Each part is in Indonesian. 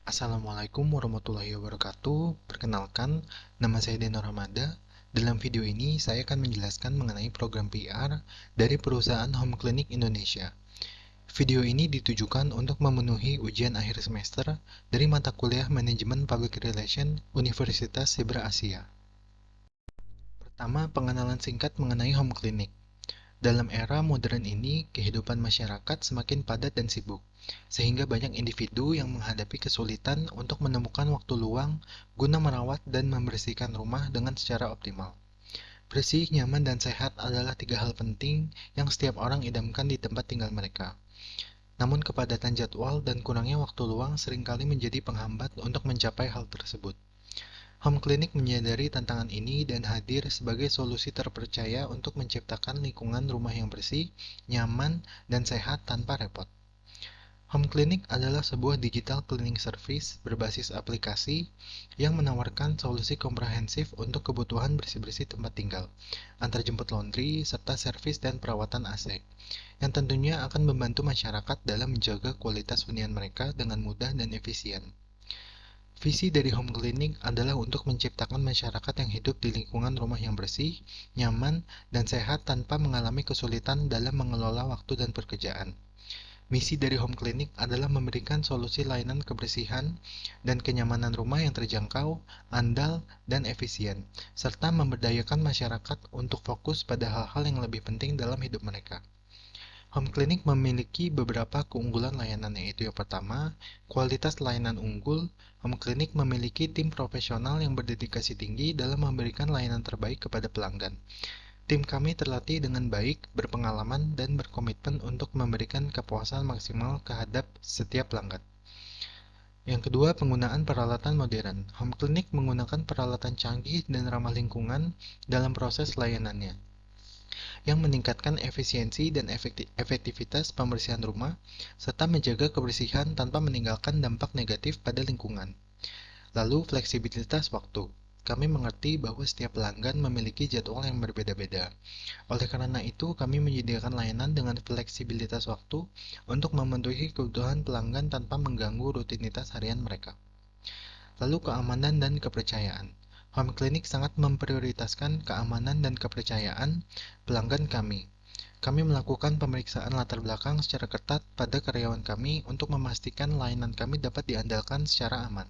Assalamualaikum warahmatullahi wabarakatuh. Perkenalkan, nama saya Deno Ramada. Dalam video ini, saya akan menjelaskan mengenai program PR dari perusahaan Home Clinic Indonesia. Video ini ditujukan untuk memenuhi ujian akhir semester dari mata kuliah Manajemen Public Relation Universitas Siber Asia. Pertama, pengenalan singkat mengenai Home Clinic. Dalam era modern ini, kehidupan masyarakat semakin padat dan sibuk, sehingga banyak individu yang menghadapi kesulitan untuk menemukan waktu luang guna merawat dan membersihkan rumah dengan secara optimal. Bersih, nyaman, dan sehat adalah tiga hal penting yang setiap orang idamkan di tempat tinggal mereka. Namun kepadatan jadwal dan kurangnya waktu luang seringkali menjadi penghambat untuk mencapai hal tersebut. Home Clinic menyadari tantangan ini dan hadir sebagai solusi terpercaya untuk menciptakan lingkungan rumah yang bersih, nyaman, dan sehat tanpa repot. Home Clinic adalah sebuah digital cleaning service berbasis aplikasi yang menawarkan solusi komprehensif untuk kebutuhan bersih-bersih tempat tinggal, antarjemput laundry, serta servis dan perawatan AC, yang tentunya akan membantu masyarakat dalam menjaga kualitas hunian mereka dengan mudah dan efisien. Visi dari Home Clinic adalah untuk menciptakan masyarakat yang hidup di lingkungan rumah yang bersih, nyaman, dan sehat tanpa mengalami kesulitan dalam mengelola waktu dan pekerjaan. Misi dari Home Clinic adalah memberikan solusi layanan kebersihan dan kenyamanan rumah yang terjangkau, andal, dan efisien, serta memberdayakan masyarakat untuk fokus pada hal-hal yang lebih penting dalam hidup mereka. Home Clinic memiliki beberapa keunggulan layanan, yaitu yang pertama, kualitas layanan unggul. Home Clinic memiliki tim profesional yang berdedikasi tinggi dalam memberikan layanan terbaik kepada pelanggan. Tim kami terlatih dengan baik, berpengalaman, dan berkomitmen untuk memberikan kepuasan maksimal terhadap setiap pelanggan. Yang kedua, penggunaan peralatan modern. Home Clinic menggunakan peralatan canggih dan ramah lingkungan dalam proses layanannya, yang meningkatkan efisiensi dan efektivitas pembersihan rumah, serta menjaga kebersihan tanpa meninggalkan dampak negatif pada lingkungan. Lalu, fleksibilitas waktu. Kami mengerti bahwa setiap pelanggan memiliki jadwal yang berbeda-beda. Oleh karena itu, kami menyediakan layanan dengan fleksibilitas waktu untuk memenuhi kebutuhan pelanggan tanpa mengganggu rutinitas harian mereka. Lalu, keamanan dan kepercayaan. Home Clinic sangat memprioritaskan keamanan dan kepercayaan pelanggan kami. Kami melakukan pemeriksaan latar belakang secara ketat pada karyawan kami untuk memastikan layanan kami dapat diandalkan secara aman.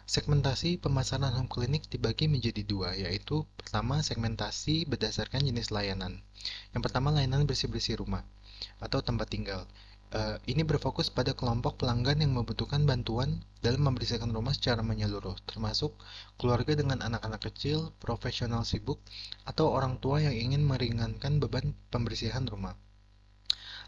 Segmentasi pemasaran Home Clinic dibagi menjadi dua, yaitu pertama, segmentasi berdasarkan jenis layanan. Yang pertama, layanan bersih-bersih rumah atau tempat tinggal. Ini berfokus pada kelompok pelanggan yang membutuhkan bantuan dalam membersihkan rumah secara menyeluruh, termasuk keluarga dengan anak-anak kecil, profesional sibuk, atau orang tua yang ingin meringankan beban pembersihan rumah.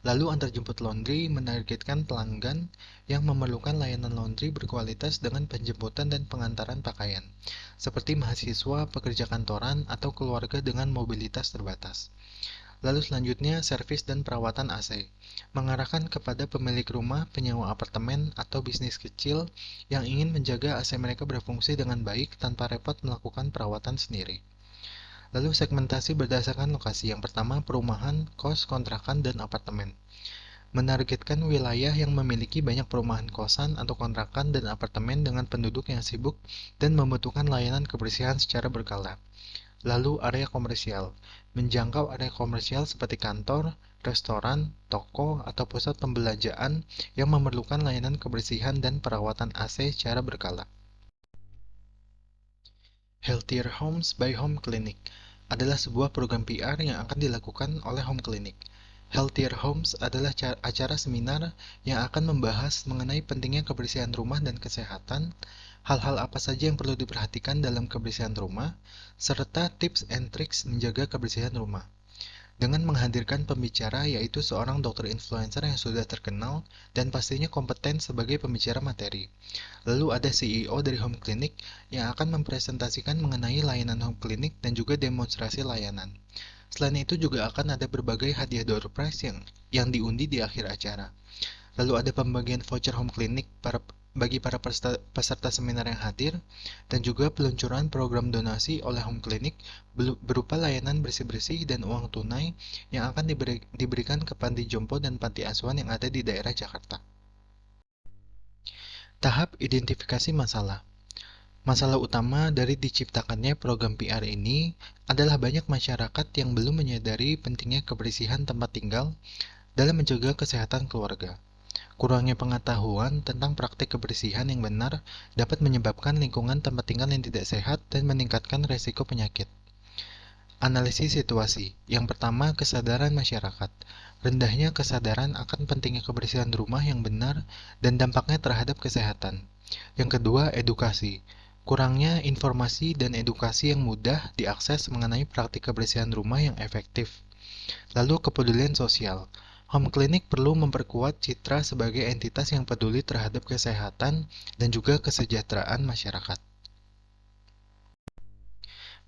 Lalu antarjemput laundry menargetkan pelanggan yang memerlukan layanan laundry berkualitas dengan penjemputan dan pengantaran pakaian, seperti mahasiswa, pekerja kantoran, atau keluarga dengan mobilitas terbatas. Lalu selanjutnya, servis dan perawatan AC, mengarahkan kepada pemilik rumah, penyewa apartemen, atau bisnis kecil yang ingin menjaga AC mereka berfungsi dengan baik tanpa repot melakukan perawatan sendiri. Lalu segmentasi berdasarkan lokasi. Yang pertama, perumahan, kos, kontrakan, dan apartemen. Menargetkan wilayah yang memiliki banyak perumahan kosan atau kontrakan dan apartemen dengan penduduk yang sibuk dan membutuhkan layanan kebersihan secara berkala. Lalu area komersial, menjangkau area komersial seperti kantor, restoran, toko, atau pusat pembelanjaan yang memerlukan layanan kebersihan dan perawatan AC secara berkala. Healthier Homes by Home Clinic adalah sebuah program PR yang akan dilakukan oleh Home Clinic. Healthier Homes adalah acara seminar yang akan membahas mengenai pentingnya kebersihan rumah dan kesehatan, hal-hal apa saja yang perlu diperhatikan dalam kebersihan rumah, serta tips and tricks menjaga kebersihan rumah. Dengan menghadirkan pembicara yaitu seorang dokter influencer yang sudah terkenal dan pastinya kompeten sebagai pembicara materi. Lalu ada CEO dari Home Clinic yang akan mempresentasikan mengenai layanan Home Clinic dan juga demonstrasi layanan. Selain itu juga akan ada berbagai hadiah door prize yang diundi di akhir acara. Lalu ada pembagian voucher Home Clinic bagi para peserta seminar yang hadir, dan juga peluncuran program donasi oleh Home Clinic berupa layanan bersih-bersih dan uang tunai yang akan diberikan ke panti jompo dan panti asuhan yang ada di daerah Jakarta. Tahap identifikasi masalah. Masalah utama dari diciptakannya program PR ini adalah banyak masyarakat yang belum menyadari pentingnya kebersihan tempat tinggal dalam menjaga kesehatan keluarga. Kurangnya pengetahuan tentang praktik kebersihan yang benar dapat menyebabkan lingkungan tempat tinggal yang tidak sehat dan meningkatkan resiko penyakit. Analisis situasi. Yang pertama, kesadaran masyarakat. Rendahnya kesadaran akan pentingnya kebersihan rumah yang benar dan dampaknya terhadap kesehatan. Yang kedua, edukasi. Kurangnya informasi dan edukasi yang mudah diakses mengenai praktik kebersihan rumah yang efektif. Lalu, kepedulian sosial. Home clinic perlu memperkuat citra sebagai entitas yang peduli terhadap kesehatan dan juga kesejahteraan masyarakat.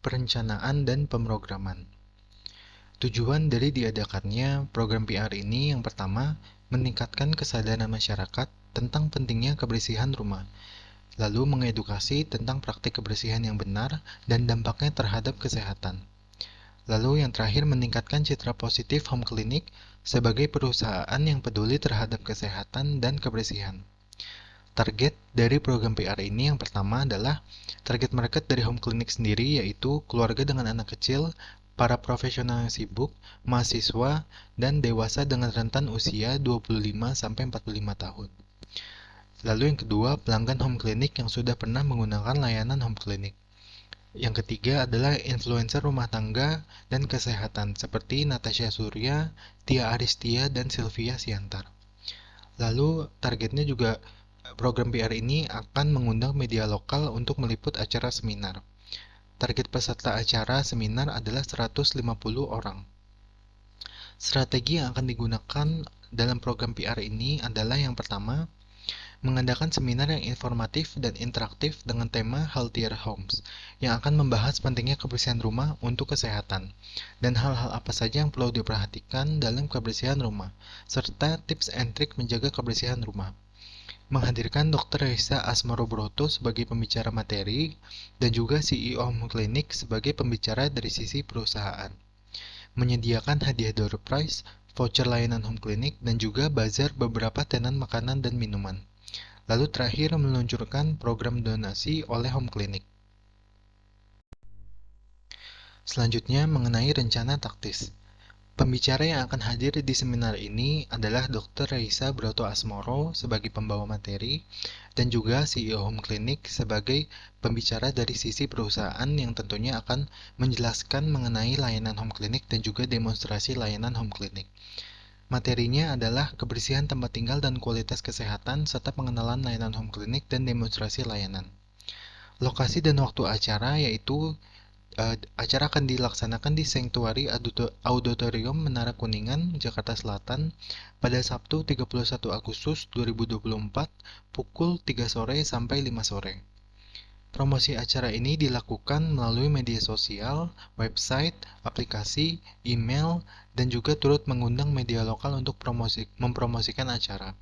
Perencanaan dan pemrograman. Tujuan dari diadakannya program PR ini yang pertama, meningkatkan kesadaran masyarakat tentang pentingnya kebersihan rumah, lalu mengedukasi tentang praktik kebersihan yang benar dan dampaknya terhadap kesehatan. Lalu yang terakhir, meningkatkan citra positif home clinic sebagai perusahaan yang peduli terhadap kesehatan dan kebersihan. Target dari program PR ini yang pertama adalah target market dari home clinic sendiri, yaitu keluarga dengan anak kecil, para profesional yang sibuk, mahasiswa, dan dewasa dengan rentan usia 25-45 tahun. Lalu yang kedua, pelanggan home clinic yang sudah pernah menggunakan layanan home clinic. Yang ketiga adalah influencer rumah tangga dan kesehatan seperti Natasha Surya, Tia Aristia, dan Sylvia Siantar. Lalu targetnya juga program PR ini akan mengundang media lokal untuk meliput acara seminar. Target peserta acara seminar adalah 150 orang. Strategi yang akan digunakan dalam program PR ini adalah yang pertama, mengadakan seminar yang informatif dan interaktif dengan tema Healthier Homes, yang akan membahas pentingnya kebersihan rumah untuk kesehatan, dan hal-hal apa saja yang perlu diperhatikan dalam kebersihan rumah, serta tips and trik menjaga kebersihan rumah. Menghadirkan Dr. Reza Asmarobroto sebagai pembicara materi dan juga CEO Home Clinic sebagai pembicara dari sisi perusahaan. Menyediakan hadiah door prize, voucher layanan Home Clinic, dan juga bazar beberapa tenan makanan dan minuman. Lalu terakhir, meluncurkan program donasi oleh Home Clinic. Selanjutnya mengenai rencana taktis. Pembicara yang akan hadir di seminar ini adalah Dr. Reza Broto Asmoro sebagai pembawa materi dan juga CEO Home Clinic sebagai pembicara dari sisi perusahaan yang tentunya akan menjelaskan mengenai layanan Home Clinic dan juga demonstrasi layanan Home Clinic. Materinya adalah kebersihan tempat tinggal dan kualitas kesehatan serta pengenalan layanan Home Clinic dan demonstrasi layanan. Lokasi dan waktu acara yaitu acara akan dilaksanakan di Sanctuary Auditorium Menara Kuningan, Jakarta Selatan pada Sabtu 31 Agustus 2024 pukul 3 sore sampai 5 sore. Promosi acara ini dilakukan melalui media sosial, website, aplikasi, email, dan juga turut mengundang media lokal untuk mempromosikan acara,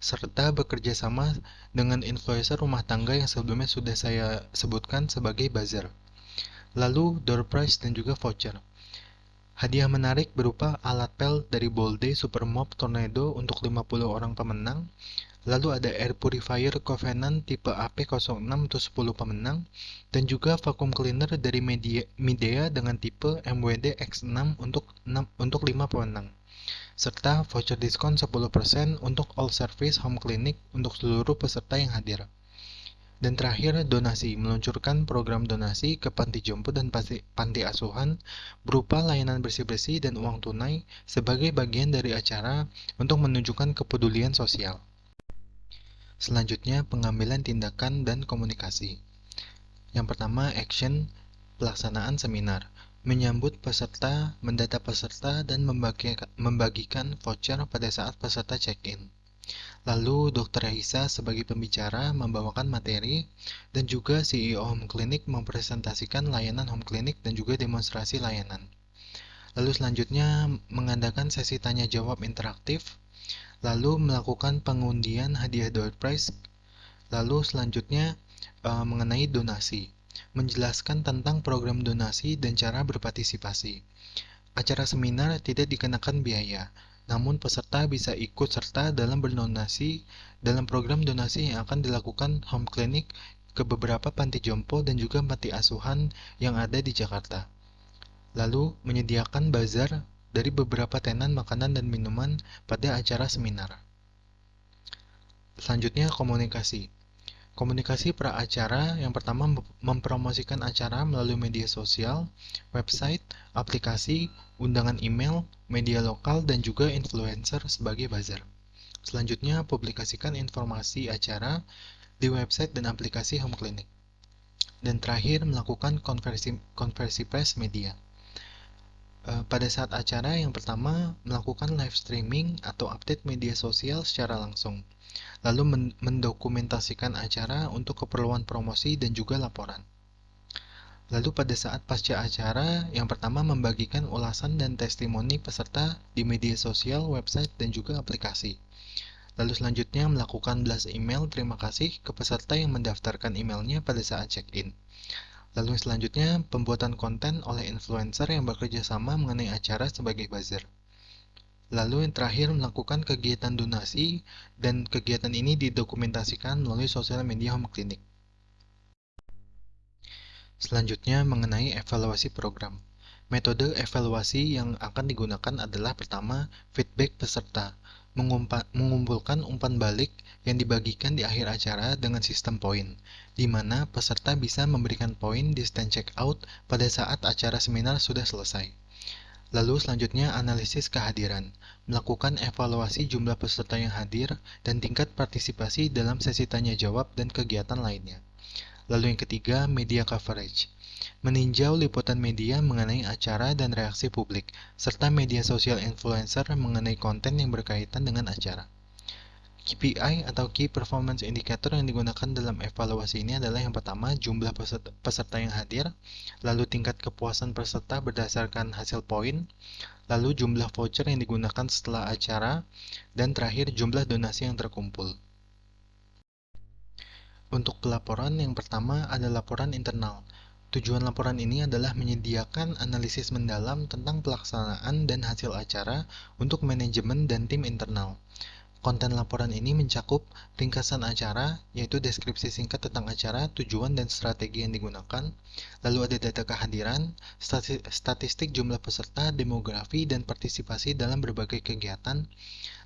serta bekerja sama dengan influencer rumah tangga yang sebelumnya sudah saya sebutkan sebagai buzzer. Lalu door prize dan juga voucher. Hadiah menarik berupa alat pel dari Bolde Supermop Tornado untuk 50 orang pemenang. Lalu ada air purifier Covenant tipe AP06 untuk 10 pemenang dan juga vacuum cleaner dari Midea dengan tipe MWD X6 untuk 5 pemenang. Serta voucher diskon 10% untuk all service home clinic untuk seluruh peserta yang hadir. Dan terakhir, donasi, meluncurkan program donasi ke panti jompo dan panti asuhan berupa layanan bersih-bersih dan uang tunai sebagai bagian dari acara untuk menunjukkan kepedulian sosial. Selanjutnya, pengambilan tindakan dan komunikasi. Yang pertama, action, pelaksanaan seminar, menyambut peserta, mendata peserta, dan membagikan voucher pada saat peserta check-in. Lalu Dr. Reza sebagai pembicara membawakan materi dan juga CEO Home Clinic mempresentasikan layanan Home Clinic dan juga demonstrasi layanan. Lalu selanjutnya mengadakan sesi tanya jawab interaktif, lalu melakukan pengundian hadiah door prize, lalu selanjutnya mengenai donasi, menjelaskan tentang program donasi dan cara berpartisipasi. Acara seminar tidak dikenakan biaya. Namun peserta bisa ikut serta dalam berdonasi dalam program donasi yang akan dilakukan Home Clinic ke beberapa panti jompo dan juga panti asuhan yang ada di Jakarta. Lalu menyediakan bazar dari beberapa tenan makanan dan minuman pada acara seminar. Selanjutnya komunikasi. Komunikasi pra-acara yang pertama mempromosikan acara melalui media sosial, website, aplikasi, undangan email, media lokal, dan juga influencer sebagai buzzer. Selanjutnya, publikasikan informasi acara di website dan aplikasi Home Clinic. Dan terakhir, melakukan konversi pers media. Pada saat acara yang pertama, melakukan live streaming atau update media sosial secara langsung. Lalu mendokumentasikan acara untuk keperluan promosi dan juga laporan. Lalu pada saat pasca acara, yang pertama membagikan ulasan dan testimoni peserta di media sosial, website, dan juga aplikasi. Lalu selanjutnya melakukan blast email terima kasih ke peserta yang mendaftarkan emailnya pada saat check-in. Lalu selanjutnya pembuatan konten oleh influencer yang bekerja sama mengenai acara sebagai buzzer. Lalu yang terakhir melakukan kegiatan donasi dan kegiatan ini didokumentasikan melalui sosial media Home Clinic. Selanjutnya mengenai evaluasi program. Metode evaluasi yang akan digunakan adalah pertama, feedback peserta, mengumpulkan umpan balik yang dibagikan di akhir acara dengan sistem poin, di mana peserta bisa memberikan poin di stand check-out pada saat acara seminar sudah selesai. Lalu selanjutnya analisis kehadiran, melakukan evaluasi jumlah peserta yang hadir dan tingkat partisipasi dalam sesi tanya jawab dan kegiatan lainnya. Lalu yang ketiga, media coverage. Meninjau liputan media mengenai acara dan reaksi publik, serta media sosial influencer mengenai konten yang berkaitan dengan acara. KPI atau Key Performance Indicator yang digunakan dalam evaluasi ini adalah yang pertama, jumlah peserta yang hadir, lalu tingkat kepuasan peserta berdasarkan hasil poin, lalu jumlah voucher yang digunakan setelah acara, dan terakhir jumlah donasi yang terkumpul. Untuk pelaporan yang pertama ada laporan internal. Tujuan laporan ini adalah menyediakan analisis mendalam tentang pelaksanaan dan hasil acara untuk manajemen dan tim internal. Konten laporan ini mencakup ringkasan acara, yaitu deskripsi singkat tentang acara, tujuan, dan strategi yang digunakan. Lalu ada data kehadiran, statistik jumlah peserta, demografi, dan partisipasi dalam berbagai kegiatan.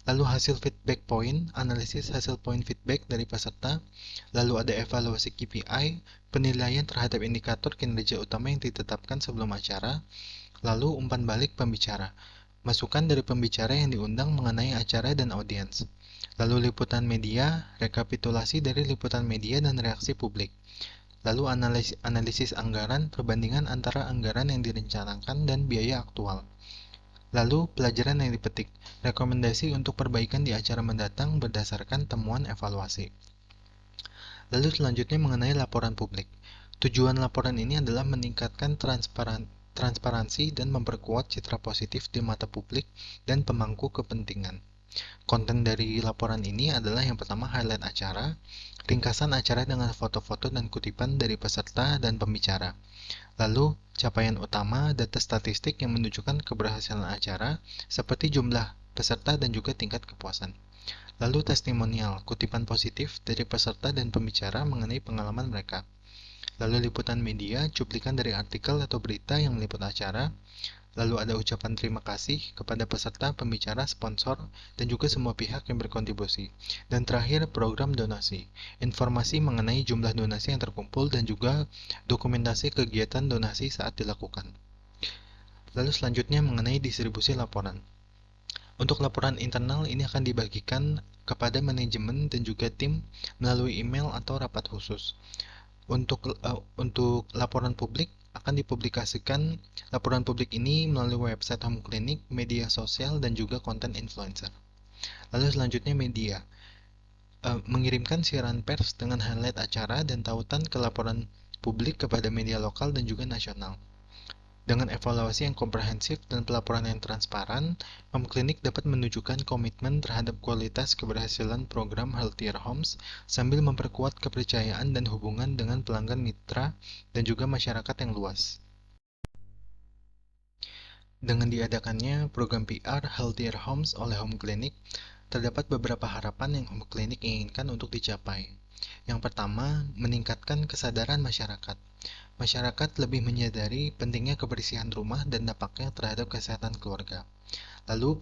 Lalu hasil feedback point, analisis hasil poin feedback dari peserta. Lalu ada evaluasi KPI, penilaian terhadap indikator kinerja utama yang ditetapkan sebelum acara. Lalu umpan balik pembicara. Masukan dari pembicara yang diundang mengenai acara dan audiens. Lalu liputan media, rekapitulasi dari liputan media dan reaksi publik. Lalu analisis anggaran, perbandingan antara anggaran yang direncanakan dan biaya aktual. Lalu pelajaran yang dipetik, rekomendasi untuk perbaikan di acara mendatang berdasarkan temuan evaluasi. Lalu selanjutnya mengenai laporan publik. Tujuan laporan ini adalah meningkatkan transparansi dan memperkuat citra positif di mata publik dan pemangku kepentingan. Konten dari laporan ini adalah yang pertama highlight acara, ringkasan acara dengan foto-foto dan kutipan dari peserta dan pembicara. Lalu, capaian utama, data statistik yang menunjukkan keberhasilan acara, seperti jumlah peserta dan juga tingkat kepuasan. Lalu testimonial, kutipan positif dari peserta dan pembicara mengenai pengalaman mereka. Lalu liputan media, cuplikan dari artikel atau berita yang meliput acara. Lalu ada ucapan terima kasih kepada peserta, pembicara, sponsor, dan juga semua pihak yang berkontribusi. Dan terakhir, program donasi. Informasi mengenai jumlah donasi yang terkumpul dan juga dokumentasi kegiatan donasi saat dilakukan. Lalu selanjutnya mengenai distribusi laporan. Untuk laporan internal ini akan dibagikan kepada manajemen dan juga tim melalui email atau rapat khusus. Untuk laporan publik akan dipublikasikan laporan publik ini melalui website Home Clinic, media sosial, dan juga konten influencer. Lalu selanjutnya media. Mengirimkan siaran pers dengan highlight acara dan tautan ke laporan publik kepada media lokal dan juga nasional. Dengan evaluasi yang komprehensif dan pelaporan yang transparan, Home Clinic dapat menunjukkan komitmen terhadap kualitas keberhasilan program Healthier Homes sambil memperkuat kepercayaan dan hubungan dengan pelanggan mitra dan juga masyarakat yang luas. Dengan diadakannya program PR Healthier Homes oleh Home Clinic, terdapat beberapa harapan yang Home Clinic inginkan untuk dicapai. Yang pertama, meningkatkan kesadaran masyarakat. Masyarakat lebih menyadari pentingnya kebersihan rumah dan dampaknya terhadap kesehatan keluarga. Lalu,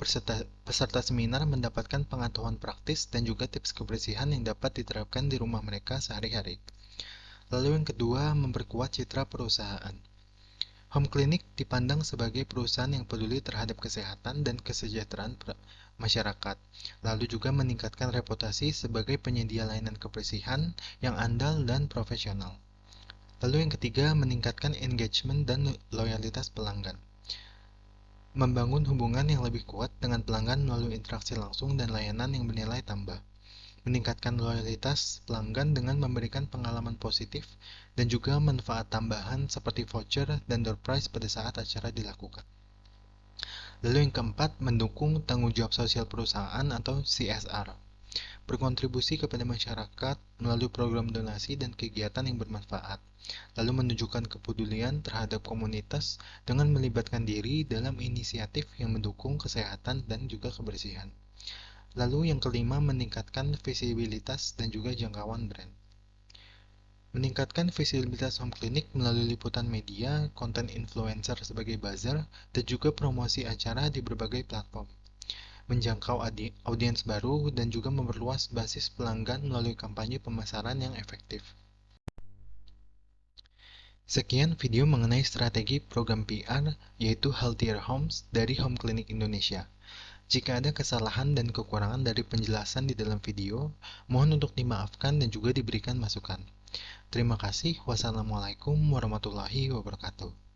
peserta seminar mendapatkan pengetahuan praktis dan juga tips kebersihan yang dapat diterapkan di rumah mereka sehari-hari. Lalu yang kedua, memperkuat citra perusahaan. Home Clinic dipandang sebagai perusahaan yang peduli terhadap kesehatan dan kesejahteraan masyarakat, lalu juga meningkatkan reputasi sebagai penyedia layanan kebersihan yang andal dan profesional. Lalu yang ketiga, meningkatkan engagement dan loyalitas pelanggan. Membangun hubungan yang lebih kuat dengan pelanggan melalui interaksi langsung dan layanan yang bernilai tambah. Meningkatkan loyalitas pelanggan dengan memberikan pengalaman positif dan juga manfaat tambahan seperti voucher dan door prize pada saat acara dilakukan. Lalu yang keempat, mendukung tanggung jawab sosial perusahaan atau CSR. Berkontribusi kepada masyarakat melalui program donasi dan kegiatan yang bermanfaat, lalu menunjukkan kepedulian terhadap komunitas dengan melibatkan diri dalam inisiatif yang mendukung kesehatan dan juga kebersihan. Lalu yang kelima, meningkatkan visibilitas dan juga jangkauan brand. Meningkatkan visibilitas Home Clinic melalui liputan media, konten influencer sebagai buzzer, dan juga promosi acara di berbagai platform. Menjangkau audiens baru dan juga memperluas basis pelanggan melalui kampanye pemasaran yang efektif. Sekian video mengenai strategi program PR yaitu Healthier Homes dari Home Clinic Indonesia. Jika ada kesalahan dan kekurangan dari penjelasan di dalam video, mohon untuk dimaafkan dan juga diberikan masukan. Terima kasih. Wassalamualaikum warahmatullahi wabarakatuh.